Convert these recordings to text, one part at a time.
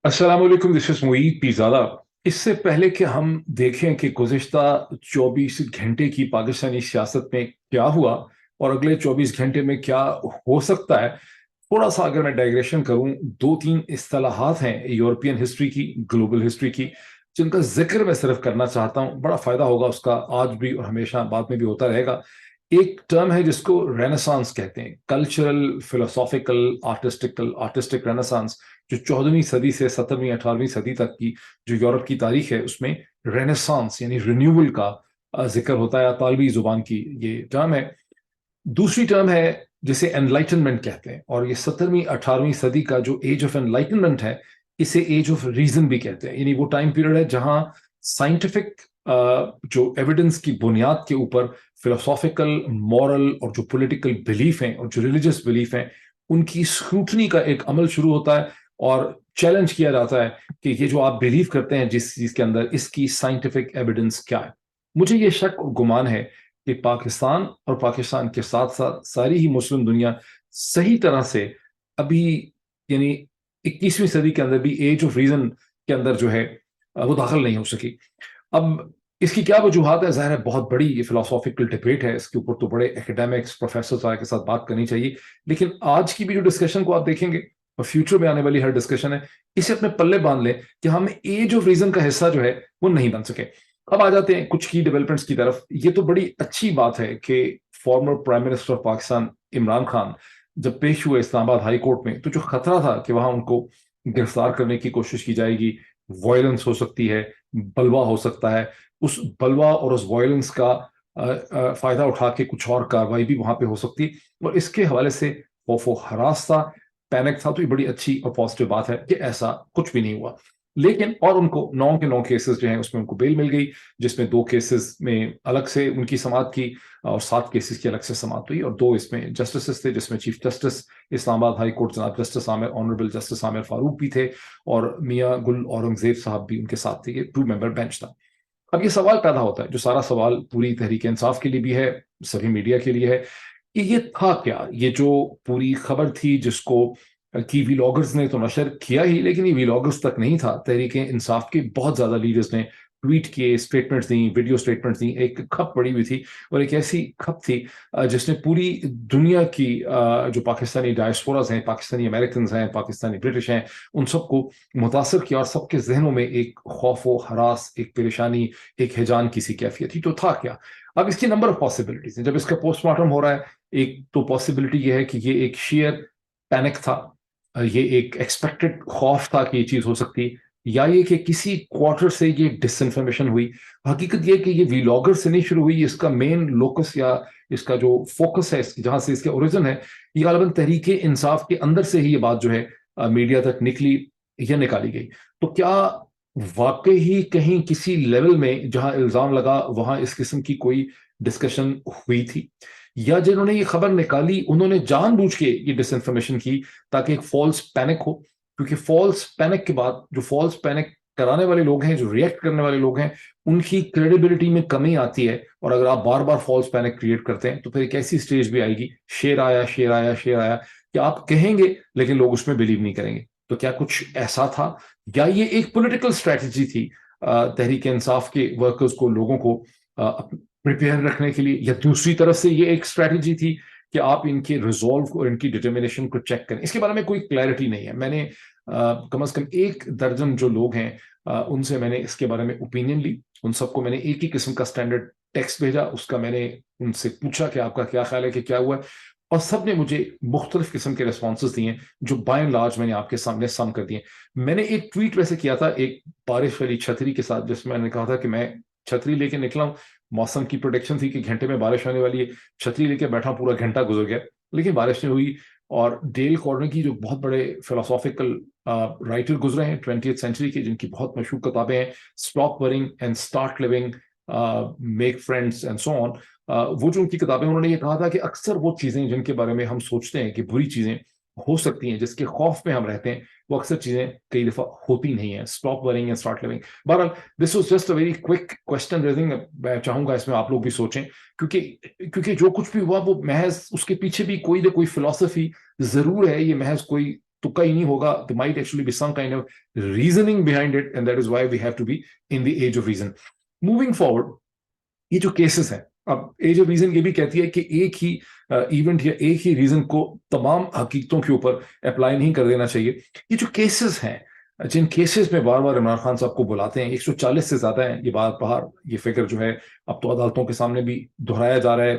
अस्सलाम वालेकुम, this is Moeed Pirzada. इससे पहले कि हम देखें कि गुज़िश्ता 24 घंटे की पाकिस्तानी सियासत में क्या हुआ और अगले 24 घंटे में क्या हो सकता है, थोड़ा सा अगर मैं डाइग्रेशन करूं, दो तीन इस्तिलाहात हैं यूरोपियन हिस्ट्री की, ग्लोबल हिस्ट्री की, जिनका जिक्र मैं सिर्फ करना चाहता हूं। बड़ा फायदा होगा उसका, आज भी और हमेशा बाद में भी होता रहेगा। एक टर्म है जिसको रेनेसांस कहते हैं, कल्चरल फिलोसॉफिकल आर्टिस्टिक रेनेसांस, जो 14वीं सदी से 17वीं 18वीं सदी तक की जो यूरोप की तारीख है, उसमें रेनेसांस यानी रिन्यूअल का जिक्र होता है। तालबी जुबान की ये टर्म है। दूसरी टर्म है जिसे एनलाइटनमेंट कहते हैं, और ये 17वीं 18वीं सदी का जो एज ऑफ एनलाइटनमेंट है, इसे एज ऑफ रीजन भी कहते हैं। यानी वो टाइम पीरियड है जहां साइंटिफिक जो एविडेंस की बुनियाद के ऊपर फिलोसॉफिकल, मॉरल और जो पॉलिटिकल बिलीफ हैं और जो रिलीजियस बिलीफ हैं, उनकी स्क्रूटनी का एक अमल शुरू होता है और चैलेंज किया जाता है कि ये जो आप बिलीव करते हैं जिस चीज के अंदर, इसकी साइंटिफिक एविडेंस क्या है। मुझे ये शक और गुमान है कि पाकिस्तान और पाकिस्तान के साथ साथ सारी ही मुस्लिम दुनिया सही तरह से अभी, यानी 21वीं सदी के अंदर भी एज ऑफ रीजन के अंदर जो है वो दाखिल नहीं हो सकी। अब इसकी क्या वजूहत है? ज़ाहिर है बहुत बड़ी ये फिलोसॉफिकल डिबेट है, इसके ऊपर तो बड़े एकेडमिक्स प्रोफेसर के साथ बात करनी चाहिए। लेकिन आज की भी जो डिस्कशन को आप देखेंगे और फ्यूचर में आने वाली हर डिस्कशन है, इसे अपने पल्ले बांध लें कि हम एज ऑफ रीजन का हिस्सा जो है वो नहीं बन सके। अब आ जाते हैं कुछ की डेवलपमेंट्स की तरफ। ये तो बड़ी अच्छी बात है कि former prime minister of Pakistan Imran Khan जब पेश हुए इस्लामाबाद हाई कोर्ट में, तो जो खतरा था कि वहां उनको गिरफ्तार करने की कोशिश की जाएगी, वायलेंस हो सकती है, बलवा हो सकता है, उस बलवा और उस वायलेंस का फायदा उठा के कुछ और कार्रवाई भी वहां पे हो सकती है, और इसके हवाले से खौफ व हरास था, पैनिक था। तो ये बड़ी अच्छी और पॉजिटिव बात है कि ऐसा कुछ भी नहीं हुआ। लेकिन और उनको 9 के 9 केसेस जो हैं उसमें उनको बेल मिल गई, जिसमें 2 केसेस में अलग से उनकी समाअत की और 7 केसेस की अलग से समाअत हुई, और 2 इसमें जस्टिस थे, जिसमें chief justice Islamabad high court जनाब justice Aamir, honourable justice Aamir Farooq भी थे, और मियाँ गुल औरंगजेब साहब भी उनके साथ थे। ये 2 मेंबर बेंच था। अब ये सवाल पैदा होता है, जो सारा सवाल पूरी तहरीक इंसाफ के लिए भी है, सभी मीडिया के लिए है, कि ये था क्या? ये जो पूरी खबर थी जिसको कि व्लॉगर्स ने तो नशर किया ही, लेकिन ये व्लॉगर्स तक नहीं था, तहरीक इंसाफ के बहुत ज्यादा लीडर्स ने ट्वीट किए, स्टेटमेंट्स दी, वीडियो स्टेटमेंट्स दी। एक खप पड़ी हुई थी, और एक ऐसी खप थी जिसने पूरी दुनिया की जो पाकिस्तानी डायस्पोराज हैं, पाकिस्तानी अमेरिकन हैं, पाकिस्तानी ब्रिटिश हैं, उन सबको मुतासर किया, और सबके जहनों में एक खौफ व हरास, एक परेशानी, एक हिजान की सी कैफियत थी। तो था क्या? अब इसकी नंबर ऑफ पॉसिबिलिटीज हैं। जब इसका पोस्टमार्टम हो रहा है, एक तो पॉसिबिलिटी ये है कि ये एक शेयर पैनिक था, ये एक एक्सपेक्टेड खौफ था कि ये चीज हो सकती है, या ये कि किसी क्वार्टर से ये डिसइंफॉर्मेशन हुई। हकीकत ये कि ये व्लॉगर से नहीं शुरू हुई, इसका मेन लोकस या इसका जो फोकस है, जहां से इसके ओरिजिन है, ये गालिबन तहरीक इंसाफ के अंदर से ही ये बात जो है मीडिया तक निकली या निकाली गई। तो क्या वाकई ही कहीं किसी लेवल में जहां इल्जाम लगा वहां इस किस्म की कोई डिस्कशन हुई थी, या जिन्होंने ये खबर निकाली उन्होंने जानबूझ के ये डिसइंफॉर्मेशन की ताकि एक फॉल्स पैनिक हो? क्योंकि फॉल्स पैनिक के बाद जो फॉल्स पैनिक कराने वाले लोग हैं, जो रिएक्ट करने वाले लोग हैं, उनकी क्रेडिबिलिटी में कमी आती है। और अगर आप बार बार फॉल्स पैनिक क्रिएट करते हैं, तो फिर एक ऐसी स्टेज भी आएगी, शेर आया शेर आया शेर आया, कि आप कहेंगे लेकिन लोग उसमें बिलीव नहीं करेंगे। तो क्या कुछ ऐसा था, या ये एक पॉलिटिकल स्ट्रेटजी थी तहरीक इंसाफ के वर्कर्स को, लोगों को प्रिपेयर रखने के लिए, या दूसरी तरफ से ये एक स्ट्रेटजी थी कि आप इनके रिजॉल्व और इनकी डिटर्मिनेशन को चेक करें? इसके बारे में कोई क्लैरिटी नहीं है। मैंने कम से कम 1 दर्जन जो लोग हैं उनसे मैंने इसके बारे में ओपिनियन ली। उन सबको मैंने एक ही किस्म का स्टैंडर्ड टेक्स्ट भेजा, उसका मैंने उनसे पूछा कि आपका क्या ख्याल है कि क्या हुआ है, और सब ने मुझे मुख्तलिफ किस्म के रिस्पॉन्सेज दिए, जो बाय एंड लार्ज मैंने आपके सामने सम कर दिए। मैंने एक ट्वीट वैसे किया था एक बारिश वाली छतरी के साथ, जिसमें मैंने कहा था कि मैं छतरी लेके निकला हूँ, मौसम की प्रोडिक्शन थी कि घंटे में बारिश होने वाली है, छतरी लेके बैठा, पूरा घंटा गुजर गया, लेकिन बारिश नहीं हुई। और डेल कार्नेगी जो बहुत बड़े फिलोसॉफिकल राइटर गुजरे हैं 20th सेंचुरी के, जिनकी बहुत मशहूर किताबें हैं, stop worrying and start living, make friends and so on, वो जो उनकी किताबें, उन्होंने ये कहा था कि अक्सर वो चीजें जिनके बारे में हम सोचते हैं कि बुरी चीजें हो सकती हैं, जिसके खौफ में हम रहते हैं, वो अक्सर चीजें कई दफा होती नहीं है। Stop worrying and start living. बहरहाल this was just a very quick question raising. मैं चाहूंगा इसमें आप लोग भी सोचें, क्योंकि क्योंकि जो कुछ भी हुआ वो महज उसके पीछे भी कोई ना कोई फिलॉसफी जरूर है। ये महज कोई तुक्का ही नहीं होगा. There might actually be some kind of reasoning behind it, and that is why we have to be in the age of reason. Moving forward, ये जो केसेस हैं, अब एज ऑफ रीजन ये भी कहती है कि एक ही इवेंट या एक ही रीजन को तमाम हकीकतों के ऊपर अप्लाई नहीं कर देना चाहिए. ये जो केसेस हैं, जिन केसेस में बार बार इमरान खान साहब को बुलाते हैं, 140 से ज्यादा हैं, ये बार ये फिगर जो है अब तो अदालतों के सामने भी दोहराया जा रहा है.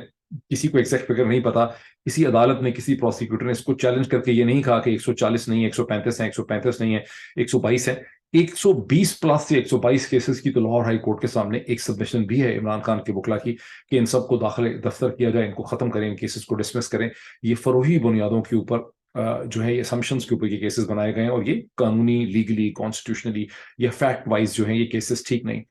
किसी को एग्जैक्ट फिगर नहीं पता. किसी अदालत ने, किसी प्रोसिक्यूटर ने इसको चैलेंज करके ये नहीं कहा कि 140 नहीं है, 135 है, 135 नहीं है, 122 है. 120 प्लस से 122 केसेस की तो लाहौर हाई कोर्ट के सामने एक सबमिशन भी है इमरान खान के वकला की कि इन सबको दाखिले दफ्तर किया जाए, इनको खत्म करें, इन केसेस को डिसमिस करें. ये फरोही बुनियादों के ऊपर जो है, ये असम्पशंस के ऊपर ये केसेस बनाए गए हैं, और ये कानूनी, लीगली, कॉन्स्टिट्यूशनली या फैक्ट वाइज जो है ये केसेस ठीक नहीं.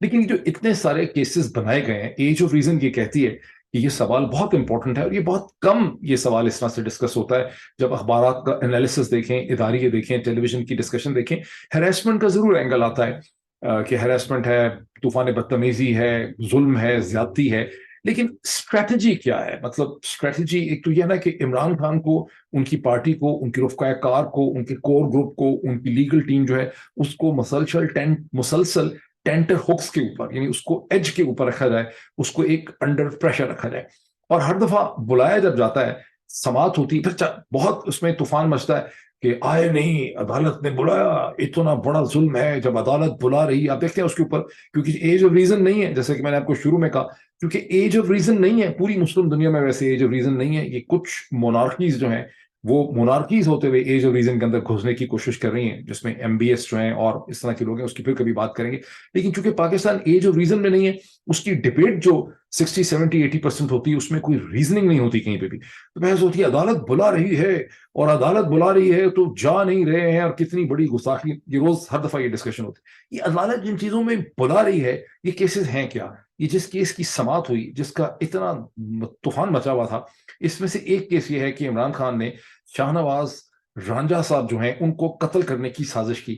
लेकिन जो इतने सारे केसेस बनाए गए हैं, एज ऑफ रीजन ये कहती है कि ये सवाल बहुत इंपॉर्टेंट है, और ये बहुत कम ये सवाल इस तरह से डिस्कस होता है. जब अखबारात का एनालिसिस देखें, इदारिये देखें, टेलीविजन की डिस्कशन देखें, हैरेसमेंट का जरूर एंगल आता है कि हैरेसमेंट है, तूफान बदतमीजी है, जुल्म है, ज्यादती है. लेकिन स्ट्रेटजी क्या है? मतलब स्ट्रेटजी एक तो यह ना कि इमरान खान को, उनकी पार्टी को, उनकी रफ़क़ाए कार को, उनके कोर ग्रुप को, उनकी लीगल टीम जो है उसको मुसलसल टेंटर हुक्स के ऊपर, यानी उसको एज के ऊपर रखा जाए, उसको एक अंडर प्रेशर रखा जाए. और हर दफा बुलाया जब जाता है, समात होती है, फिर बहुत उसमें तूफान मचता है कि आए नहीं, अदालत ने बुलाया, इतना बड़ा जुल्म है जब अदालत बुला रही है. आप देखते हैं उसके ऊपर, क्योंकि एज ऑफ रीजन नहीं है, जैसे कि मैंने आपको शुरू में कहा, क्योंकि एज ऑफ रीजन नहीं है पूरी मुस्लिम दुनिया में, वैसे एज ऑफ रीजन नहीं है. ये कुछ मोनार्कीज जो हैं, वो मोनार्कीज होते हुए एज ऑफ रीजन के अंदर घुसने की कोशिश कर रही हैं, जिसमें MBS जो हैं और इस तरह के लोग हैं, उसकी फिर कभी बात करेंगे. लेकिन चूंकि पाकिस्तान एज ऑफ रीजन में नहीं है, उसकी डिबेट जो 60, 70, 80% होती है, उसमें कोई रीजनिंग नहीं होती कहीं पे भी. तो बहस होती है, अदालत बुला रही है, और अदालत बुला रही है तो जा नहीं रहे हैं, और कितनी बड़ी गुस्ताखी. ये रोज हर दफा ये डिस्कशन होती है. ये अदालत जिन चीजों में बुला रही है, ये केसेस हैं क्या? ये जिस केस की समात हुई, जिसका इतना तूफान मचा हुआ था, इसमें से एक केस ये है कि इमरान खान ने शाहनवाज रांझा साहब जो हैं उनको कत्ल करने की साजिश की.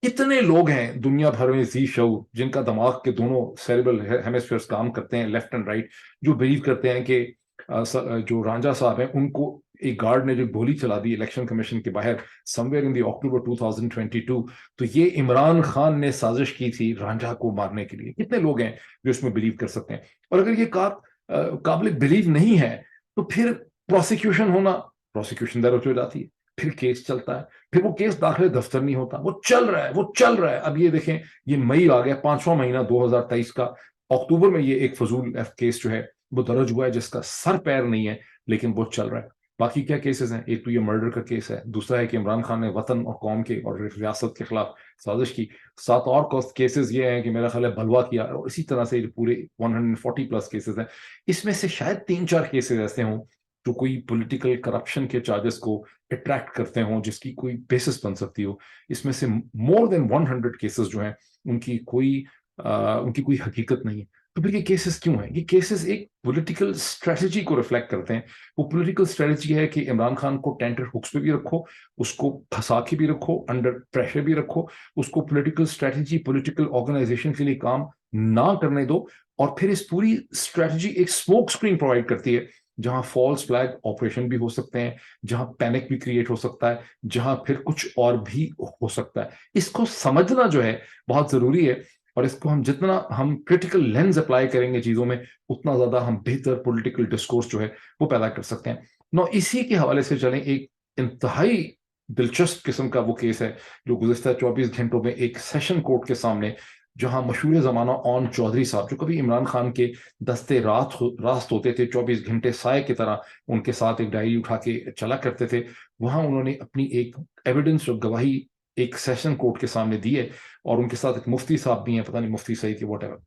कितने लोग हैं दुनिया भर में जी शऊर, जिनका दिमाग के दोनों सेरेब्रल हेमिस्फीयर्स काम करते हैं, लेफ्ट एंड राइट, जो बिलीव करते हैं कि जो रांझा साहब हैं उनको एक गार्ड ने जो गोली चला दी इलेक्शन कमीशन के बाहर समवेयर इन द अक्टूबर 2022, तो ये इमरान खान ने साजिश की थी रांझा को मारने के लिए. कितने लोग हैं जो इसमें बिलीव कर सकते हैं? और अगर ये काबिल बिलीव नहीं है, तो फिर प्रोसिक्यूशन होना, प्रोसिक्यूशन दर्ज हो जाती है, फिर केस चलता है, फिर वो केस दाखिले दफ्तर नहीं होता, वो चल रहा है. अब ये देखें, ये मई आ गया, 5वां महीना 2023 का. अक्टूबर में ये एक फजूल केस जो है वो दर्ज हुआ है, जिसका सर पैर नहीं है, लेकिन वो चल रहा है. बाकी क्या केसेस हैं? एक तो ये मर्डर का केस है, दूसरा है कि इमरान खान ने वतन और कौम के और रियासत के खिलाफ साजिश की. 7 और केसेस ये हैं कि मेरा ख्याल है बलवा किया, और इसी तरह से पूरे 140 प्लस केसेस हैं. इसमें से शायद 3-4 केसेस ऐसे हों जो कोई पॉलिटिकल करप्शन के चार्जेस को अट्रैक्ट करते हों, जिसकी कोई बेसिस बन सकती हो. इसमें से मोर देन 100 केसेस जो हैं उनकी कोई हकीकत नहीं है. तो फिर ये केसेस क्यों हैं? ये केसेस एक पॉलिटिकल स्ट्रेटजी को रिफ्लेक्ट करते हैं. वो पॉलिटिकल स्ट्रेटजी है कि इमरान खान को टेंटर हुक्स पे भी रखो, उसको फंसा के भी रखो, अंडर प्रेशर भी रखो, उसको पॉलिटिकल स्ट्रेटजी, पॉलिटिकल ऑर्गेनाइजेशन के लिए काम ना करने दो. और फिर इस पूरी स्ट्रेटजी एक स्मोक स्क्रीन प्रोवाइड करती है, जहां फॉल्स फ्लैग ऑपरेशन भी हो सकते हैं, जहां पैनिक भी क्रिएट हो सकता है, जहां फिर कुछ और भी हो सकता है. इसको समझना जो है बहुत जरूरी है, और इसको जितना हम क्रिटिकल लेंस अप्लाई करेंगे चीजों में, उतना ज्यादा हम बेहतर पॉलिटिकल डिस्कोर्स जो है वो पैदा कर सकते हैं. नो, इसी के हवाले से चलें, एक इंतहाई दिलचस्प किस्म का वो केस है जो गुज़िश्ता 24 घंटों में एक सेशन कोर्ट के सामने, जहां मशहूर जमाना ऑन चौधरी साहब, जो कभी इमरान खान के दस्ते रास्त होते थे, 24 घंटे साय की तरह उनके साथ एक डायरी उठा के चला करते थे, वहां उन्होंने अपनी एक एविडेंस और गवाही एक सेशन कोर्ट के सामने दी है. और उनके साथ एक मुफ्ती साहब भी हैं, पता नहीं मुफ्ती सही थी वॉटेवर,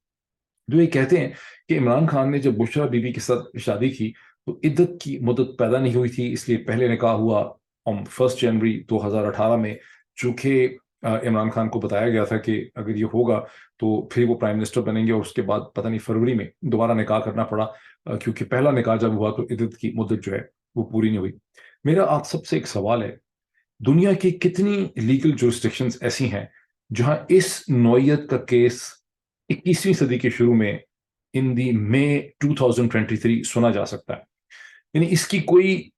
जो ये कहते हैं कि इमरान खान ने जब बुशरा बीबी के साथ शादी की तो इद्दत की मुद्दत पैदा नहीं हुई थी, इसलिए पहले निकाह हुआ 1 जनवरी 2018 में, चूंकि इमरान खान को बताया गया था कि अगर ये होगा तो फिर वो प्राइम मिनिस्टर बनेंगे, और उसके बाद पता नहीं फरवरी में दोबारा निकाह करना पड़ा, क्योंकि पहला निकाह जब हुआ तो इद्दत की मुद्दत जो है वो पूरी नहीं हुई. मेरा आप सबसे एक सवाल है, दुनिया की कितनी लीगल जुरिस्डिक्शंस ऐसी हैं जहां इस नौयत का केस 21वीं सदी के शुरू में इन दी मई 2023 सुना जा सकता है? यानी इसकी कोई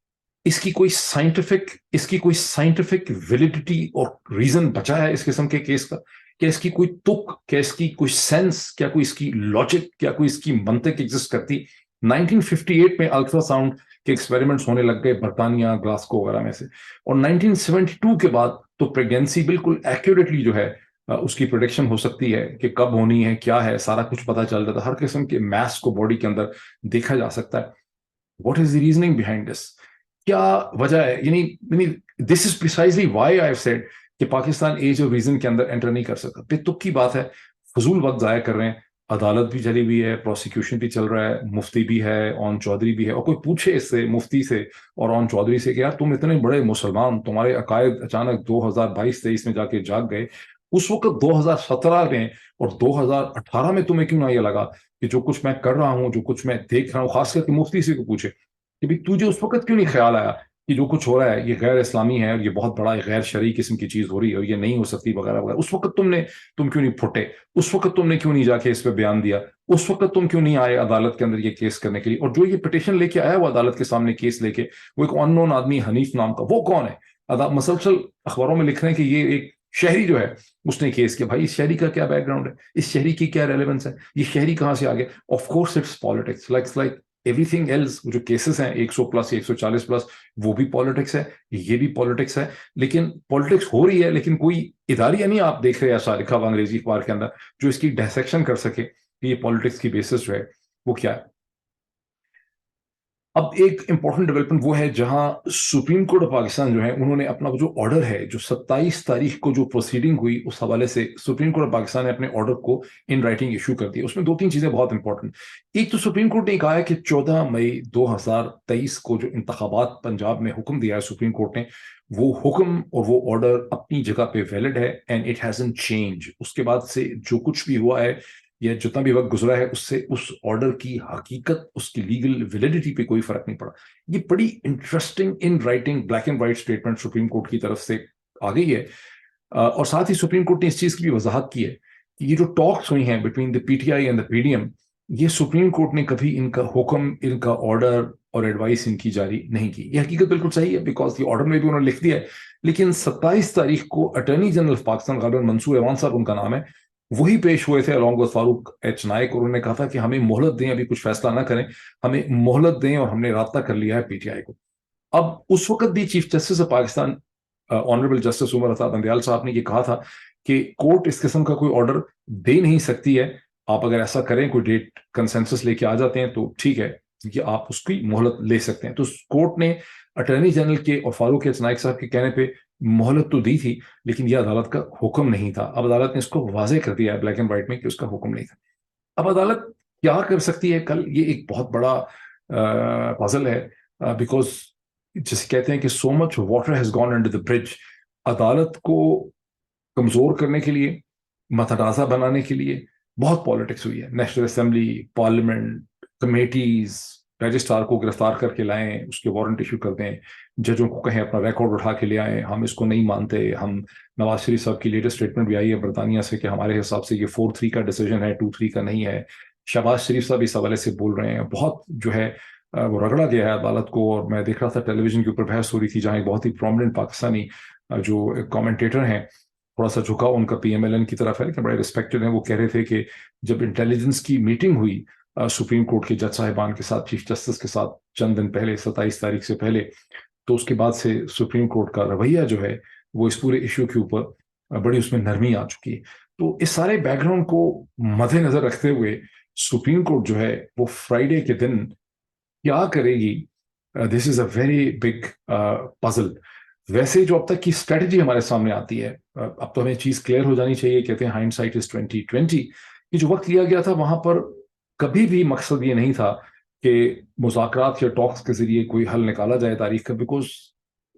اس کی کوئی سائنٹیفک ویلیڈیٹی اور ریزن بچا ہے اس قسم کے کیس کا؟ کیا اس کی کوئی تک، کیا اس کی کوئی سینس، کیا کوئی اس کی لاجک، کیا کوئی اس کی منطق ایگزسٹ کرتی؟ 1958 میں الٹرا ساؤنڈ کے ایکسپیریمنٹس ہونے لگ گئے برطانیہ، گلاسکو وغیرہ میں سے، اور 1972 کے بعد تو پریگنینسی بالکل ایکوریٹلی جو ہے اس کی پروڈکشن ہو سکتی ہے کہ کب ہونی ہے، کیا ہے، سارا کچھ پتا چل جاتا ہے، ہر قسم کے میس کو باڈی کے اندر دیکھا جا سکتا ہے. What is the reasoning behind this? کیا وجہ ہے؟ یعنی this is precisely why I have said کہ پاکستان ایج آف ریزن کے اندر انٹر نہیں کر سکتا. بے تک کی بات ہے، فضول وقت ضائع کر رہے ہیں. عدالت بھی چلی ہوئی ہے، پروسیکیوشن بھی چل رہا ہے، مفتی بھی ہے، اون چودھری بھی ہے، اور کوئی پوچھے اس سے مفتی سے اور اون چودھری سے کہ یار تم اتنے بڑے مسلمان، تمہارے عقائد اچانک 2022-23 میں جا کے جاگ گئے، اس وقت 2017 میں اور 2018 میں تمہیں کیوں نہ یہ لگا کہ جو کچھ میں کر رہا ہوں، جو کچھ میں دیکھ رہا ہوں، خاص کر کے مفتی سے کو پوچھے کہ بھی تجھے اس وقت کیوں نہیں خیال آیا کہ جو کچھ ہو رہا ہے یہ غیر اسلامی ہے اور یہ بہت بڑا غیر شرعی قسم کی چیز ہو رہی ہے اور یہ نہیں ہو سکتی وغیرہ وغیرہ. اس وقت تم کیوں نہیں پھٹے؟ اس وقت تم نے کیوں نہیں جا کے اس پہ بیان دیا؟ اس وقت تم کیوں نہیں آئے عدالت کے اندر یہ کیس کرنے کے لیے؟ اور جو یہ پٹیشن لے کے آیا وہ عدالت کے سامنے کیس لے کے، وہ ایک ان نون آدمی حنیف نام کا، وہ کون ہے؟ مسلسل اخباروں میں لکھ رہے ہیں کہ یہ ایک شہری جو ہے اس نے کیس کیا. بھائی اس شہری کا کیا بیک گراؤنڈ ہے؟ اس شہری کی کیا ریلیونس ہے؟ یہ شہری کہاں سے آگے؟ Of course it's politics, like everything else. جو کیسز ہیں 100+، 140+، وہ بھی پالیٹکس ہے، یہ بھی پالیٹکس ہے. لیکن پالیٹکس ہو رہی ہے، لیکن کوئی اداریہ نہیں آپ دیکھ رہے ایسا لکھا ہوا انگریزی اخبار کے اندر جو اس کی ڈائسیکشن کر سکے کہ یہ پالیٹکس کی بیسس جو ہے وہ کیا ہے. اب ایک امپورٹنٹ ڈیولپمنٹ وہ ہے جہاں سپریم کورٹ آف پاکستان جو ہے انہوں نے اپنا جو آرڈر ہے، جو 27 تاریخ کو جو پروسیڈنگ ہوئی، اس حوالے سے سپریم کورٹ آف پاکستان نے اپنے آرڈر کو ان رائٹنگ ایشو کر دیا. اس میں 2-3 چیزیں بہت امپورٹنٹ. ایک تو سپریم کورٹ نے کہا ہے کہ 14 مئی 2023 کو جو انتخابات پنجاب میں حکم دیا ہے سپریم کورٹ نے، وہ حکم اور وہ آرڈر اپنی جگہ پہ ویلڈ ہے اینڈ اٹ ہیزنٹ چینج. اس کے بعد سے جو کچھ بھی ہوا ہے یا جتنا بھی وقت گزرا ہے اس سے اس آرڈر کی حقیقت، اس کی لیگل ویلیڈیٹی پہ کوئی فرق نہیں پڑا. یہ بڑی interesting in writing black and white statement supreme court کی طرف سے آ گئی ہے. اور ساتھ ہی سپریم کورٹ نے اس چیز کی بھی وضاحت کی ہے کہ یہ جو ٹاکس ہوئی ہیں between the P T I and the P D M, یہ سپریم کورٹ نے کبھی ان کا حکم، ان کا آرڈر اور ایڈوائس ان کی جاری نہیں کی. یہ حقیقت بالکل صحیح ہے، بیکاز یہ آرڈر میں بھی انہوں نے لکھ دیا ہے. لیکن 27 تاریخ کو اٹارنی جنرل آف پاکستان، غالباً منصور ایوان صاحب ان کا نام ہے، وہی پیش ہوئے تھے along with Farooq H Naik, اور انہوں نے کہا تھا کہ ہمیں مہلت دیں، ابھی کچھ فیصلہ نہ کریں، ہمیں مہلت دیں، اور ہم نے رابطہ کر لیا ہے پی ٹی آئی کو. اب اس وقت بھی chief justice of Pakistan honourable justice Umar Ata Bandial صاحب نے یہ کہا تھا کہ کورٹ اس قسم کا کوئی آرڈر دے نہیں سکتی ہے. آپ اگر ایسا کریں، کوئی ڈیٹ کنسنسس لے کے آ جاتے ہیں تو ٹھیک ہے کہ آپ اس کی مہلت لے سکتے ہیں. تو کورٹ نے اٹارنی جنرل کے اور فاروق ایچ نائک صاحب کے کہنے پہ مہلت تو دی تھی، لیکن یہ عدالت کا حکم نہیں تھا. اب عدالت نے اس کو واضح کر دیا ہے بلیک اینڈ وائٹ میں کہ اس کا حکم نہیں تھا. اب عدالت کیا کر سکتی ہے کل؟ یہ ایک بہت بڑا پازل ہے، بیکاز جسے کہتے ہیں کہ so much water has gone under the bridge. عدالت کو کمزور کرنے کے لیے، متنازع بنانے کے لیے بہت پالیٹکس ہوئی ہے. National assembly, parliament, committees, registrar کو گرفتار کر کے لائیں، اس کے وارنٹ ایشو کر دیں، ججوں کو کہیں اپنا ریکارڈ اٹھا کے لے آئیں، ہم اس کو نہیں مانتے. ہم نواز شریف صاحب کی لیٹسٹ اسٹیٹمنٹ بھی آئی ہے برطانیہ سے کہ ہمارے حساب سے یہ 4-3 کا ڈیسیجن ہے، 2-3 کا نہیں ہے. شہباز شریف صاحب اس حوالے سے بول رہے ہیں. بہت جو ہے وہ رگڑا گیا ہے عدالت کو. اور میں دیکھ رہا تھا ٹیلی ویژن کے اوپر بحث ہو رہی تھی جہاں ایک بہت ہی پرومیننٹ پاکستانی جو کامنٹیٹر ہیں، تھوڑا سا جھکاؤ ان کا پی ایم ایل این کی طرف ہے لیکن بڑے ریسپیکٹڈ ہیں، وہ کہہ رہے تھے کہ جب انٹیلیجنس کی میٹنگ ہوئی سپریم کورٹ کے جج صاحبان کے ساتھ، چیف جسٹس کے ساتھ چند دن پہلے، 27 تاریخ سے پہلے، تو اس کے بعد سے سپریم کورٹ کا رویہ جو ہے وہ اس پورے ایشو کے اوپر بڑی اس میں نرمی آ چکی ہے. تو اس سارے بیک گراؤنڈ کو مد نظر رکھتے ہوئے سپریم کورٹ جو ہے وہ فرائیڈے کے دن کیا کرے گی؟ دس از اے ویری بگ پزل. ویسے جو اب تک کی اسٹریٹجی ہمارے سامنے آتی ہے، اب تو ہمیں چیز کلیئر ہو جانی چاہیے. کہتے ہیں ہائنڈ سائٹ از 2020. یہ جو وقت لیا گیا تھا وہاں پر کبھی بھی مقصد یہ نہیں تھا کہ مذاکرات یا ٹاکس کے ذریعے کوئی حل نکالا جائے تاریخ کا، because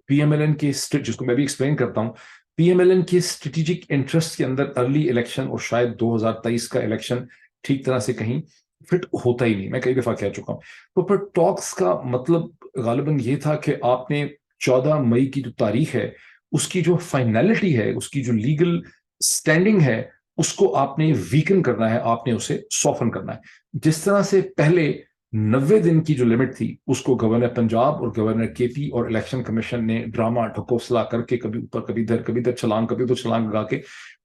P M L N کے جس کو میں بھی ایکسپلین کرتا ہوں، پی ایم ایل این کے اسٹریٹجک انٹرسٹ کے اندر ارلی الیکشن اور شاید 2023 کا الیکشن ٹھیک طرح سے کہیں فٹ ہوتا ہی نہیں. میں کئی دفعہ کہہ چکا ہوں. تو پھر ٹاکس کا مطلب غالباً یہ تھا کہ آپ نے 14 مئی کی جو تاریخ ہے اس کی جو فائنلٹی ہے، اس کی جو لیگل سٹینڈنگ ہے، اس کو آپ نے ویکن کرنا ہے، آپ نے اسے سافن کرنا ہے. جس طرح سے پہلے 90 दिन की जो लिमिट थी उसको गवर्नर पंजाब और गवर्नर केपी और इलेक्शन कमीशन ने ड्रामा ढकोसला करके कभी ऊपर कभी इधर छलांग, कभी तो छलांग लगा के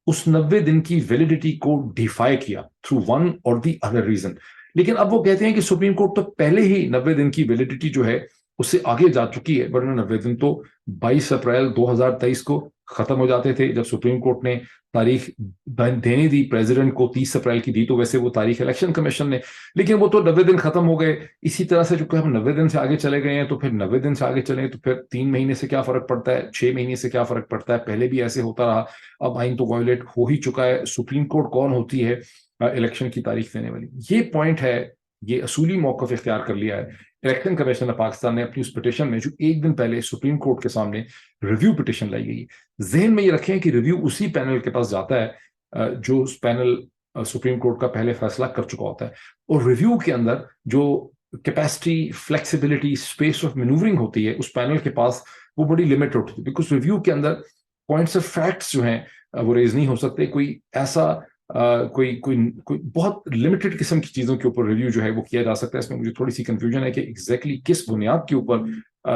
उस 90 दिन की वैलिडिटी को डिफाई किया थ्रू वन और दी अदर रीजन। लेकिन अब वो कहते हैं कि सुप्रीम कोर्ट तो पहले ही 90 दिन की वैलिडिटी जो है उससे आगे जा चुकी है, वरना 90 दिन तो 22 अप्रैल 2023 को खत्म हो जाते थे जब सुप्रीम कोर्ट ने तारीख देने दी प्रेसिडेंट को, 30 अप्रैल की दी, तो वैसे वो तारीख इलेक्शन कमीशन ने, लेकिन वो तो 90 दिन खत्म हो गए। इसी तरह से जो हम 90 दिन से आगे चले गए हैं, तो फिर 90 दिन से आगे चले तो फिर 3 महीने से क्या फर्क पड़ता है, 6 महीने से क्या फर्क पड़ता है, पहले भी ऐसे होता रहा, अब आइन तो वायोलेट हो ही चुका है। सुप्रीम कोर्ट कौन होती है इलेक्शन की तारीख देने वाली? ये पॉइंट है, ये असूली मौकफ इख्तियार कर लिया है इलेक्शन कमीशन ऑफ पाकिस्तान ने अपनी उस पिटिशन में, जो एक दिन पहले सुप्रीम कोर्ट के सामने रिव्यू पिटिशन लाई गई। जहन में ये रखें कि रिव्यू उसी पैनल के पास जाता है जो उस पैनल सुप्रीम कोर्ट का पहले फैसला कर चुका होता है, और रिव्यू के अंदर जो capacity, flexibility, space of manoeuvring होती है उस पैनल के पास, वो बड़ी लिमिटेड होती है, बिकॉज रिव्यू के अंदर पॉइंट्स ऑफ फैक्ट्स जो हैं वो रेज नहीं हो सकते। कोई ऐसा कोई कोई कोई बहुत लिमिटेड किस्म की चीजों के ऊपर रिव्यू जो है वो किया जा सकता है। इसमें मुझे थोड़ी सी कंफ्यूजन है कि एग्जैक्टली किस बुनियाद के ऊपर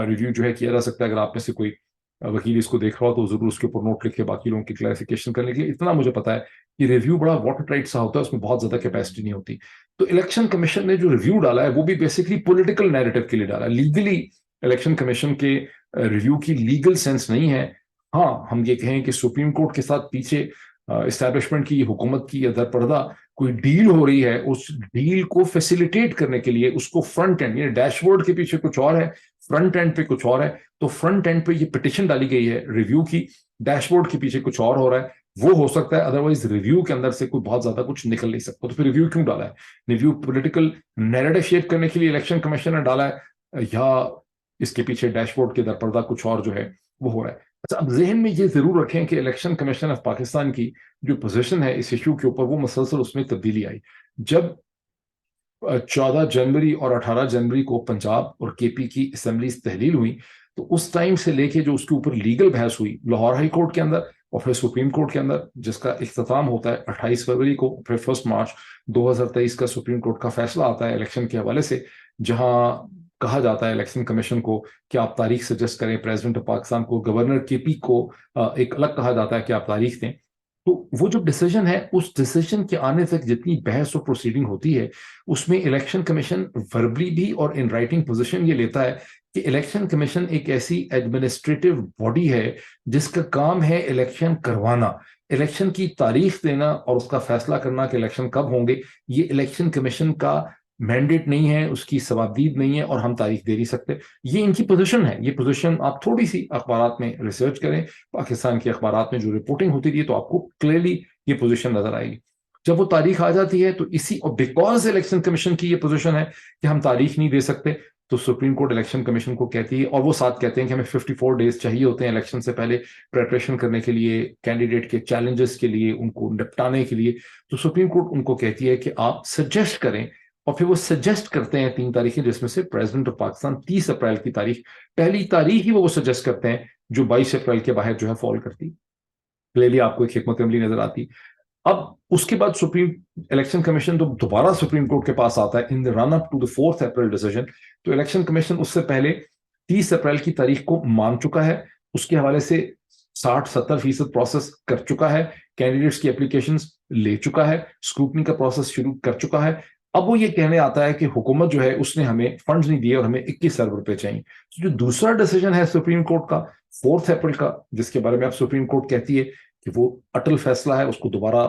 रिव्यू जो है किया जा सकता है। अगर आप में से कोई वकील इसको देख रहा हो तो जरूर उसके ऊपर नोट लिखे बाकी लोगों की क्लैरिफिकेशन करने के लिए। इतना मुझे पता है कि रिव्यू बड़ा वाटर टाइट सा होता है, उसमें बहुत ज्यादा कैपेसिटी नहीं होती। तो इलेक्शन कमीशन ने जो रिव्यू डाला है वो भी बेसिकली पॉलिटिकल नैरेटिव के लिए डाला है। लीगली इलेक्शन कमीशन के रिव्यू की लीगल सेंस नहीं है। हाँ, हम ये कहें कि सुप्रीम कोर्ट के साथ पीछे एस्टैब्लिशमेंट की, हुकूमत की या दरपर्दा कोई डील हो रही है, उस डील को फैसिलिटेट करने के लिए उसको फ्रंट एंड, यानी डैशबोर्ड के पीछे कुछ और है, फ्रंट एंड पे कुछ और है। तो फ्रंट एंड पे ये पिटिशन डाली गई है रिव्यू की, डैशबोर्ड के पीछे कुछ और हो रहा है, वो हो सकता है। अदरवाइज रिव्यू के अंदर से कोई बहुत ज्यादा कुछ निकल नहीं सकता। तो फिर रिव्यू क्यों डाला है? रिव्यू पॉलिटिकल नैरेटिव शेप करने के लिए इलेक्शन कमीशन ने डाला है, या इसके पीछे डैशबोर्ड के दरपर्दा कुछ और जो है वो हो रहा है? अच्छा, अब जहन में ये जरूर रखें कि इलेक्शन कमीशन ऑफ पाकिस्तान की जो पोजीशन है इस इशू के ऊपर, वो मुसलसल उसमें तब्दीली आई। जब 14 जनवरी और 18 जनवरी को पंजाब और केपी की असेंबलीज तहलील हुई, तो उस टाइम से लेके जो उसके ऊपर लीगल बहस हुई लाहौर हाई कोर्ट के अंदर और फिर सुप्रीम कोर्ट के अंदर, जिसका इख्तिताम होता है 28 फरवरी को, फिर 1 मार्च 2023 का सुप्रीम कोर्ट का फैसला आता है इलेक्शन के हवाले से, जहां कहा जाता है इलेक्शन कमीशन को कि आप तारीख सजेस्ट करें प्रेसिडेंट ऑफ पाकिस्तान को, गवर्नर केपी को एक अलग कहा जाता है कि आप तारीख दें। तो वो जो डिसीजन है, उस डिसीजन के आने तक जितनी बहस और प्रोसीडिंग होती है, उसमें इलेक्शन कमीशन वर्बली भी और इन राइटिंग पोजीशन ये लेता है कि इलेक्शन कमीशन एक ऐसी एडमिनिस्ट्रेटिव बॉडी है जिसका काम है इलेक्शन करवाना, इलेक्शन की तारीख देना और उसका फैसला करना कि इलेक्शन कब होंगे। ये इलेक्शन कमीशन का मैंडेट नहीं है, उसकी सवाबदीद नहीं है, और हम तारीख दे नहीं सकते। ये इनकी पोजीशन है। ये पोजीशन आप थोड़ी सी अखबारात में रिसर्च करें, पाकिस्तान के अखबारात में जो रिपोर्टिंग होती रही है, तो आपको क्लियरली ये पोजीशन नजर आएगी। जब वो तारीख आ जाती है तो इसी, और बिकॉज इलेक्शन कमीशन की ये पोजीशन है कि हम तारीख नहीं दे सकते, तो सुप्रीम कोर्ट इलेक्शन कमीशन को कहती है, और वो साथ कहते हैं कि हमें 54 डेज चाहिए होते हैं इलेक्शन से पहले प्रिपरेशन करने के लिए, कैंडिडेट के चैलेंजेस के लिए, उनको निपटाने के लिए। तो सुप्रीम कोर्ट उनको कहती है कि आप सजेस्ट करें, और फिर वो सजेस्ट करते हैं 3 तारीखें, जिसमें से प्रेसिडेंट ऑफ पाकिस्तान 30 अप्रैल की तारीख, पहली तारीख ही वो सजेस्ट करते हैं जो 22 अप्रैल के बाहर जो है फॉल करती। क्लियरली आपको एक हिकमत अमली नजर आती। अब उसके बाद सुप्रीम इलेक्शन कमीशन तो दोबारा सुप्रीम कोर्ट के पास आता है in the run up to the 4 April decision. तो इलेक्शन कमीशन उससे पहले 30 अप्रैल की तारीख को मान चुका है, उसके हवाले से 60-70% प्रोसेस कर चुका है, कैंडिडेट्स की एप्लीकेशंस ले चुका है, स्क्रूटनी का प्रोसेस शुरू कर चुका है। अब वो ये कहने आता है कि हुकूमत जो है उसने हमें फंड्स नहीं दिए और हमें 21 अरब रुपए चाहिए। तो जो दूसरा डिसीजन है सुप्रीम कोर्ट का 4 अप्रैल का, जिसके बारे में अब सुप्रीम कोर्ट कहती है कि वो अटल फैसला है, उसको दोबारा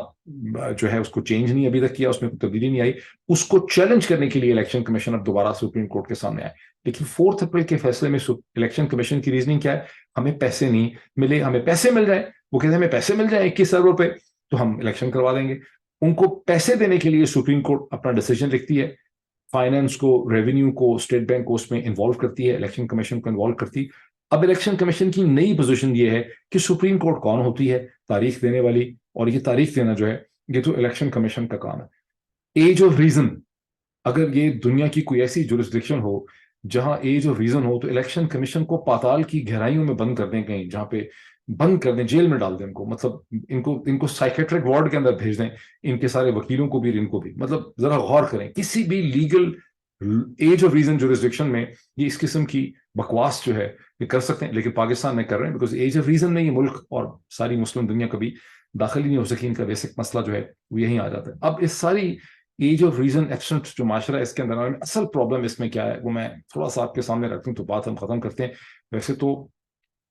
जो है उसको चेंज नहीं अभी तक किया, उसमें कोई तब्दीली नहीं आई, उसको चैलेंज करने के लिए इलेक्शन कमीशन अब दोबारा सुप्रीम कोर्ट के सामने आए। लेकिन 4 अप्रैल के फैसले में इलेक्शन कमीशन की रीजनिंग क्या है? हमें पैसे नहीं मिले, हमें पैसे मिल जाए। वो कहते हैं हमें पैसे मिल जाए 21 अरब रुपए तो हम इलेक्शन करवा देंगे। उनको पैसे देने के लिए सुप्रीम कोर्ट अपना डिसीजन लिखती है, फाइनेंस को, रेवेन्यू को, स्टेट बैंक को उसमें इन्वॉल्व करती है, इलेक्शन कमीशन को इन्वॉल्व करती। अब इलेक्शन कमीशन की नई पोजीशन ये है कि सुप्रीम कोर्ट कौन होती है तारीख देने वाली, और ये तारीख देना जो है ये तो इलेक्शन कमीशन का काम है। एज ऑफ रीजन, अगर ये दुनिया की कोई ऐसी जुरिस्डिक्शन हो जहां एज ऑफ रीजन हो, तो इलेक्शन कमीशन को पाताल की गहराइयों में बंद कर दें, कहीं जहां पे बंद कर दें, जेल में डाल दें इनको, मतलब इनको साइकेट्रिक वार्ड के अंदर भेज दें, इनके सारे वकीलों को भी, इनको भी। मतलब जरा गौर करें, किसी भी legal age of reason jurisdiction میں یہ اس قسم کی بکواس جو ہے یہ کر سکتے ہیں، لیکن پاکستان میں کر رہے ہیں بیکاز ایج آف ریزن میں یہ ملک اور ساری مسلم دنیا کبھی داخل ہی نہیں ہو سکی. ان کا بیسک مسئلہ جو ہے وہ یہیں آ جاتا ہے. اب اس ساری ایج آف ریزن ایبسنٹ جو معاشرہ ہے اس کے اندر اصل پرابلم اس میں کیا ہے وہ میں تھوڑا سا آپ کے سامنے رکھتا ہوں تو بات ہم ختم کرتے ہیں. ویسے تو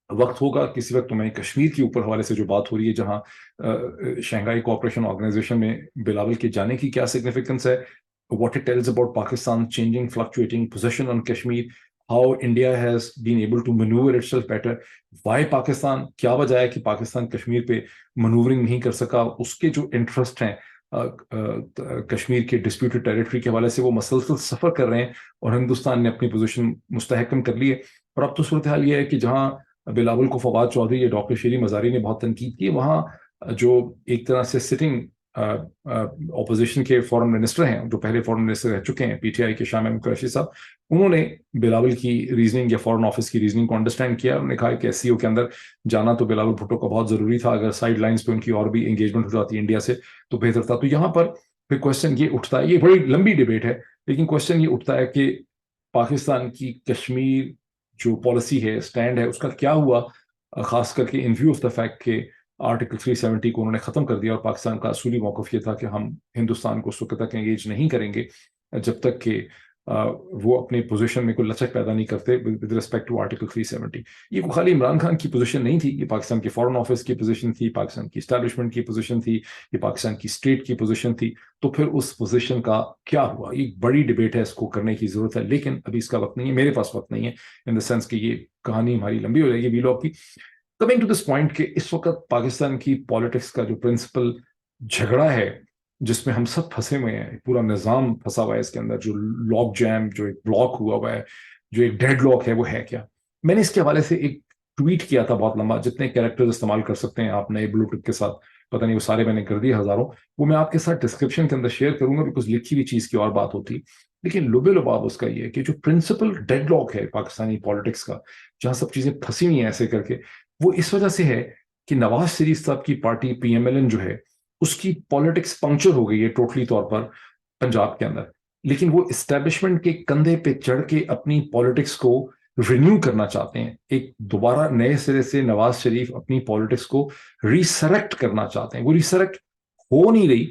وقت ہوگا کسی وقت تو میں کشمیر کے اوپر حوالے سے جو بات ہو رہی ہے جہاں شنگھائی کوآپریشن آرگنائزیشن میں بلاول کے جانے کی کیا سگنیفیکنس ہے, what it tells about Pakistan changing, fluctuating position on Kashmir, how India has been able to maneuver itself better, why Pakistan, کیا وجہ ہے کہ پاکستان کشمیر پہ منوورنگ نہیں کر سکا, اس کے جو انٹرسٹ ہیں کشمیر کے ڈسپیوٹڈ ٹیریٹری کے حوالے سے وہ مسلسل سفر کر رہے ہیں اور ہندوستان نے اپنی پوزیشن مستحکم کر لی ہے. اور اب تو صورتحال یہ ہے کہ جہاں بلاول کو فواد چودھری یا ڈاکٹر شیری مزاری نے بہت تنقید کی, وہاں جو ایک طرح سے سٹنگ اپوزیشن کے فورن منسٹر ہیں, جو پہلے فورن منسٹر رہ چکے ہیں پی ٹی آئی کے شاہ محمود قریشی صاحب, انہوں نے بلاول کی ریزننگ یا فورن آفس کی ریزننگ کو انڈرسٹینڈ کیا. انہوں نے کہا کہ ایس سی او کے اندر جانا تو بلاول بھٹو کا بہت ضروری تھا, اگر سائڈ لائنز پہ ان کی اور بھی انگیجمنٹ ہو جاتی انڈیا سے تو بہتر تھا. تو یہاں پر پھر کوشچن یہ اٹھتا ہے, یہ بڑی لمبی ڈبیٹ ہے لیکن کوشچن یہ اٹھتا ہے کہ پاکستان کی کشمیر جو پالیسی ہے, اسٹینڈ ہے, اس کا کیا ہوا, خاص کر کے in view of the fact کہ آرٹیکل 370 کو انہوں نے ختم کر دیا اور پاکستان کا اصولی موقف یہ تھا کہ ہم ہندوستان کو اس وقت تک انگیج نہیں کریں گے جب تک کہ وہ اپنے پوزیشن میں کوئی لچک پیدا نہیں کرتے ود ریسپیکٹ ٹو آرٹیکل 370. یہ کوئی خالی عمران خان کی پوزیشن نہیں تھی, یہ پاکستان کے فورن آفس کی پوزیشن تھی, پاکستان کی اسٹیبلشمنٹ کی پوزیشن تھی, یہ پاکستان کی اسٹیٹ کی پوزیشن تھی. تو پھر اس پوزیشن کا کیا ہوا, یہ بڑی ڈبیٹ ہے, اس کو کرنے کی ضرورت ہے, لیکن ابھی اس کا وقت نہیں ہے, میرے پاس وقت نہیں ہے, ان دا سینس کہ یہ کہانی ہماری لمبی ہو جائے گی ویلاگ کی. کمنگ ٹو دس پوائنٹ کہ اس وقت پاکستان کی پالیٹکس کا جو پرنسپل جھگڑا ہے جس میں ہم سب پھنسے ہوئے ہیں, پورا نظام پھنسا ہوا ہے اس کے اندر, جو لاک جیم, جو ایک بلاک ہوا ہوا ہے, جو ایک ڈیڈ لاک ہے, وہ ہے کیا. میں نے اس کے حوالے سے ایک ٹویٹ کیا تھا بہت لمبا, جتنے کیریکٹرز استعمال کر سکتے ہیں آپ نئے بلو ٹک کے ساتھ, پتہ نہیں وہ سارے میں نے کر دیے ہزاروں, وہ میں آپ کے ساتھ ڈسکرپشن کے اندر شیئر کروں گا بیکاز لکھی ہوئی چیز کی اور بات ہوتی. لیکن لبے لباب اس کا یہ ہے کہ جو پرنسپل ڈیڈ لاک ہے پاکستانی پالیٹکس کا, جہاں سب چیزیں پھنسی ہوئی ہیں ایسے کر کے, وہ اس وجہ سے ہے کہ نواز شریف صاحب کی party P M L N جو ہے اس کی پالیٹکس پنکچر ہو گئی ہے ٹوٹلی طور پر پنجاب کے اندر, لیکن وہ اسٹیبلشمنٹ کے کندھے پہ چڑھ کے اپنی پالیٹکس کو رینیو کرنا چاہتے ہیں, ایک دوبارہ نئے سرے سے نواز شریف اپنی پالیٹکس کو ریسریکٹ کرنا چاہتے ہیں. وہ ریسریکٹ ہو نہیں رہی,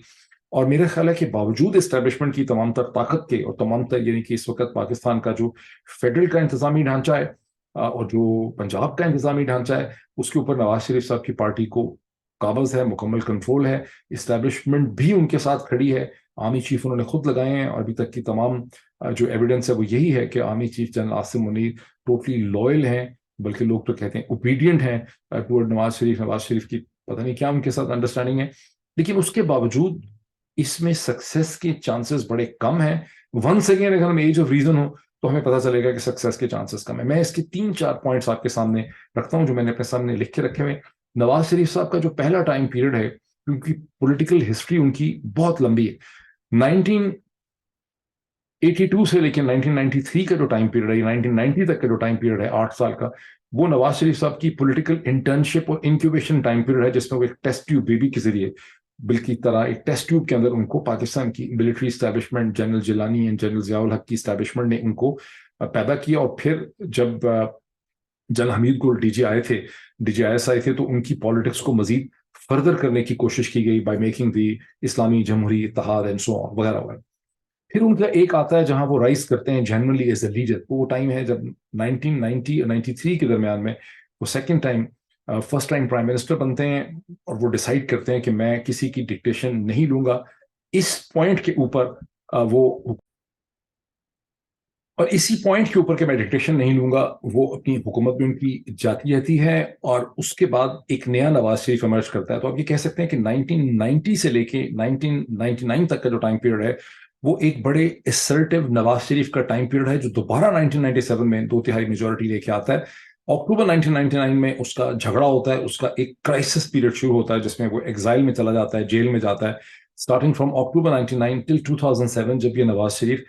اور میرا خیال ہے کہ باوجود اسٹیبلشمنٹ کی تمام تر طاقت کے اور تمام تر, یعنی کہ اس وقت پاکستان کا جو فیڈرل کا انتظامی ڈھانچہ ہے اور جو پنجاب کا انتظامی ڈھانچہ ہے, اس کے اوپر نواز شریف صاحب کی پارٹی کو قابض ہے, مکمل کنٹرول ہے. اسٹیبلشمنٹ بھی ان کے ساتھ کھڑی ہے, آرمی چیف انہوں نے خود لگائے ہیں, اور ابھی تک کی تمام جو ایویڈنس ہے وہ یہی ہے کہ army chief general Asim Munir totally loyal ہیں, بلکہ لوگ تو کہتے ہیں اوبیڈینٹ ہیں ٹورڈ نواز شریف. نواز شریف کی پتہ نہیں کیا ان کے ساتھ انڈرسٹینڈنگ ہے, لیکن اس کے باوجود اس میں سکسیس کے چانسز بڑے کم ہیں. ونس اگین اگر ہم ایج آف ریزن ہو تو ہمیں پتہ چلے گا کہ سکسیس کے چانسز کم ہیں. میں اس کے 3-4 پوائنٹس آپ کے سامنے رکھتا ہوں جو میں نے اپنے سامنے لکھ کے رکھے ہوئے. نواز شریف صاحب کا جو پہلا ٹائم پیریڈ ہے, کیونکہ پولیٹیکل ہسٹری ان کی بہت لمبی ہے, 1982 سے لیکن 1993 کا جو ٹائم پیریڈ ہے, 1990 تک کا جو ٹائم پیریڈ ہے 8 سال کا, وہ نواز شریف صاحب کی پولیٹیکل انٹرنشپ اور انکیوبیشن ٹائم پیریڈ ہے, جس میں وہ ایک ٹیسٹ ٹیوب بیبی کے ذریعے بلکہ طرح ایک ٹیسٹ ٹیوب کے اندر ان کو پاکستان کی military establishment, general Jilani and general Zia الحق کی اسٹیبلشمنٹ نے ان کو پیدا کیا. اور پھر جب general Hameed Gul D G I S I تھے تو ان کی پالیٹکس کو مزید فردر کرنے کی کوشش کی گئی بائی میکنگ دی اسلامی جمہوری اتحاد اینڈ سو آن وغیرہ وغیرہ. پھر ان کا ایک آتا ہے جہاں وہ رائز کرتے ہیں جنرلی ایز اے لیڈر. وہ ٹائم ہے جب 1990 اور 93 کے درمیان میں وہ فرسٹ ٹائم پرائم منسٹر بنتے ہیں, اور وہ ڈیسائیڈ کرتے ہیں کہ میں کسی کی ڈکٹیشن نہیں لوں گا. اس پوائنٹ کے اوپر وہ اور اسی پوائنٹ کے اوپر کہ میں ڈکٹیشن نہیں لوں گا, وہ اپنی حکومت میں ان کی جاتی رہتی ہے, اور اس کے بعد ایک نیا نواز شریف ایمرج کرتا ہے. تو آپ یہ کہہ سکتے ہیں کہ 1990 سے لے کے 1999 تک کا جو ٹائم پیریڈ ہے وہ ایک بڑے اسرٹیو نواز شریف کا ٹائم پیریڈ ہے, جو دوبارہ 1997 میں 2/3 میجورٹی لے کے آتا ہے. اکتوبر 1999 میں اس کا جھگڑا ہوتا ہے, اس کا ایک کرائسس پیریڈ شروع ہوتا ہے جس میں وہ ایگزائل میں چلا جاتا ہے, جیل میں جاتا ہے. اسٹارٹنگ فرام اکتوبر 99 ٹل 2007 جب یہ نواز شریف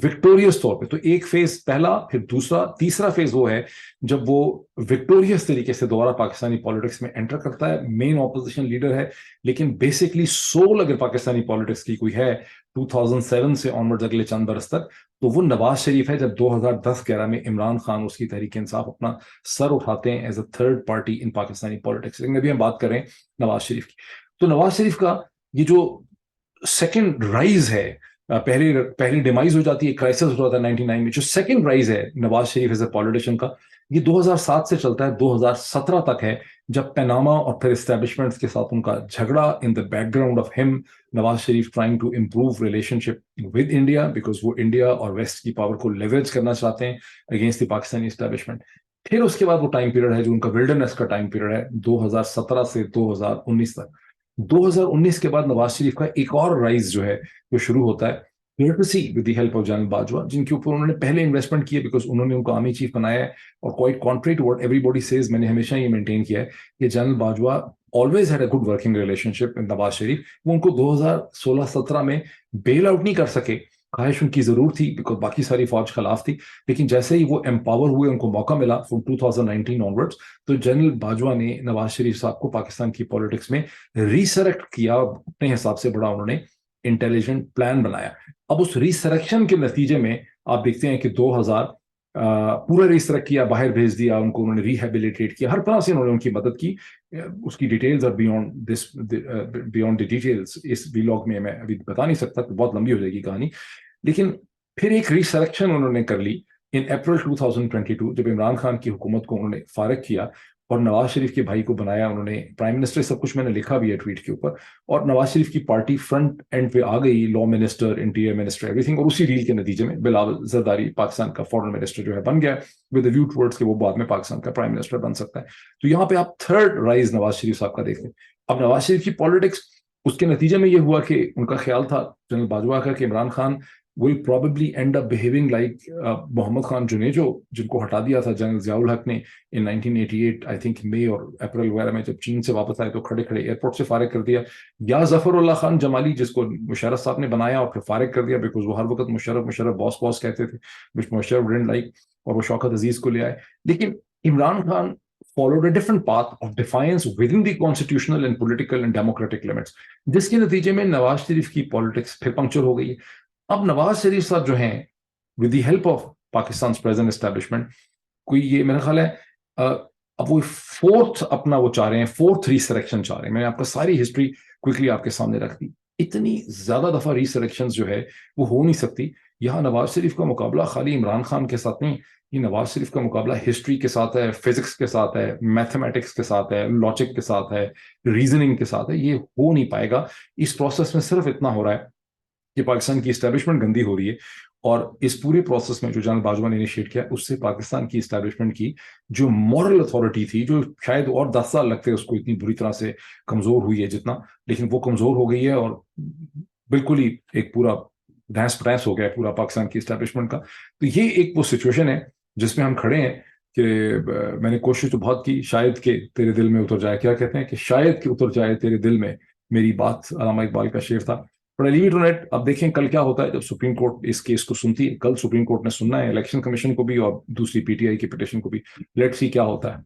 وکٹوریس طور پہ. تو ایک فیز پہلا، پھر دوسرا، تیسرا فیز وہ ہے جب وہ وکٹوریس طریقے سے دوبارہ پاکستانی پالیٹکس میں انٹر کرتا ہے. مین اپوزیشن لیڈر ہے، لیکن بیسکلی سول اگر پاکستانی پالیٹکس کی کوئی ہے 2007 سے آنورڈ اگلے چند برس تک، تو وہ نواز شریف ہے. جب 2010-11 میں عمران خان اس کی تحریک انصاف اپنا سر اٹھاتے ہیں as a third party in Pakistani politics. لیکن ابھی ہم بات کریں نواز شریف کی، تو نواز شریف کا یہ جو سیکنڈ رائز ہے، پہلی ڈیمائز ہو جاتی ہے، کرائسس ہو جاتا ہے 99 میں. جو سیکنڈ رائز ہے Nawaz Sharif as a politician کا، یہ 2007 سے چلتا ہے 2017 تک ہے، جب پیناما اور پھر اسٹیبلشمنٹ کے ساتھ ان کا جھگڑا ان دا بیک گراؤنڈ آف ہم، Nawaz Sharif trying to improve relation ship with India, because وہ انڈیا اور ویسٹ کی پاور کو لیوریج کرنا چاہتے ہیں اگینسٹ دی پاکستانی اسٹیبلشمنٹ. پھر اس کے بعد وہ ٹائم پیریڈ ہے جو ان کا ولڈرنس کا ٹائم پیریڈ ہے 2017 سے 2019 تک. 2019 کے بعد نواز شریف کا ایک اور رائز جو ہے وہ شروع ہوتا ہے with the help of general Bajwa, جن کے اوپر انہوں نے پہلے انویسٹمنٹ کی ہے بیکاز انہوں نے ان کو آرمی چیف بنایا ہے. اور quite contrary to what everybody says, میں نے ہمیشہ یہ مینٹین کیا ہے کہ general Bajwa always had a good working relationship with Nawaz Sharif. وہ ان کو 2016-17 میں بیل آؤٹ نہیں کر سکے، خواہش ان کی ضرور تھی بیکاز باقی ساری فوج خلاف تھی، لیکن جیسے ہی وہ امپاور ہوئے، ان کو موقع ملا from 2019 onwards، تو جنرل باجوہ نے نواز شریف صاحب کو پاکستان کی پولیٹکس میں ریسریکٹ کیا. اپنے حساب سے بڑا انہوں نے انٹیلیجنٹ پلان بنایا. اب اس ریسریکشن کے نتیجے میں آپ دیکھتے ہیں کہ 2000 پورا ریسریکٹ کیا، باہر بھیج دیا ان کو، انہوں نے ریہیبلیٹیٹ کیا، ہر طرح سے انہوں نے ان کی مدد کی. اس کی ڈیٹیلز اور بیونڈ دی ڈیٹیلز اس ویلاگ میں ابھی بتا نہیں سکتا، بہت لمبی ہو جائے گی کہانی. لیکن پھر ایک ریسریکشن انہوں نے کر لی ان اپریل 2022، جب عمران خان کی حکومت کو انہوں نے فارغ کیا اور نواز شریف کے بھائی کو بنایا انہوں نے پرائم منسٹر. سب کچھ میں نے لکھا بھی ہے ٹویٹ کے اوپر. اور نواز شریف کی پارٹی فرنٹ اینڈ پہ آ گئی، لا منسٹر، انٹیریئر منسٹر، ایوری تھنگ. اور اسی ڈیل کے نتیجے میں بلاول زرداری پاکستان کا فارن منسٹر جو ہے بن گیا ود ویو ٹورڈز کہ وہ بعد میں پاکستان کا پرائم منسٹر بن سکتا ہے. تو یہاں پہ آپ تھرڈ رائز نواز شریف صاحب کا دیکھیں. اب نواز شریف کی پالیٹکس، اس کے نتیجے میں یہ ہوا کہ ان کا خیال تھا جنرل باجوہ کا کہ Imran Khan will probably end up behaving like Muhammad Khan Junejo, جن کو ہٹا دیا تھا جنرل ضیاء الحق نے in 1988 آئی تھنک مئی اور اپریل وغیرہ میں، جب چین سے واپس آئے تو کھڑے کھڑے ایئرپورٹ سے فارغ کر دیا. یا ظفر اللہ خان جمالی، جس کو مشرف صاحب نے بنایا اور پھر فارغ کر دیا بیکاز وہ ہر وقت مشرف باس کہتے تھے، which مشرف didn't like، اور وہ شوکت عزیز کو لے آئے. لیکن Imran Khan followed a different path of defiance within the constitutional and political and democratic limits، جس کے نتیجے میں نواز شریف کی پالیٹکس پھر پنکچر ہو گئی. اب نواز شریف صاحب جو ہیں with the help of Pakistan present establishment, کوئی یہ میرا خیال ہے اب وہ فورتھ اپنا وہ چاہ رہے ہیں، فورتھ ریسریکشن چاہ رہے ہیں. میں نے آپ کا ساری ہسٹری کوئکلی آپ کے سامنے رکھ دی. اتنی زیادہ دفعہ ریسریکشن جو ہے وہ ہو نہیں سکتی. یہاں نواز شریف کا مقابلہ خالی عمران خان کے ساتھ نہیں، یہ نواز شریف کا مقابلہ ہسٹری کے ساتھ ہے، فزکس کے ساتھ ہے، میتھمیٹکس کے ساتھ ہے، لاجک کے ساتھ ہے، ریزننگ کے ساتھ ہے. یہ ہو نہیں پائے گا. اس پروسیس میں صرف اتنا ہو رہا ہے کہ پاکستان کی اسٹیبلشمنٹ گندی ہو رہی ہے، اور اس پورے پروسیس میں جو جنرل باجوہ نے انیشیٹ کیا اس سے پاکستان کی اسٹیبلشمنٹ کی جو مورل اتھارٹی تھی، جو شاید اور 10 سال لگتے اس کو اتنی بری طرح سے کمزور ہوئی ہے جتنا، لیکن وہ کمزور ہو گئی ہے اور بالکل ہی ایک پورا ڈھانس پٹانس ہو گیا ہے پورا پاکستان کی اسٹیبلشمنٹ کا. تو یہ ایک وہ سچویشن ہے جس میں ہم کھڑے ہیں کہ میں نے کوشش تو بہت کی شاید کہ تیرے دل میں اتر جائے، کیا کہتے ہیں کہ شاید کہ اتر جائے تیرے دل میں میری بات، علامہ اقبال کا شعر تھا. اب دیکھیں کل کیا ہوتا ہے جب سپریم کورٹ اس کیس کو سنتی ہے. کل سپریم کورٹ نے سننا ہے الیکشن کمیشن کو بھی اور دوسری پی ٹی آئی کی پٹیشن کو بھی. لیٹس سی کیا ہوتا ہے.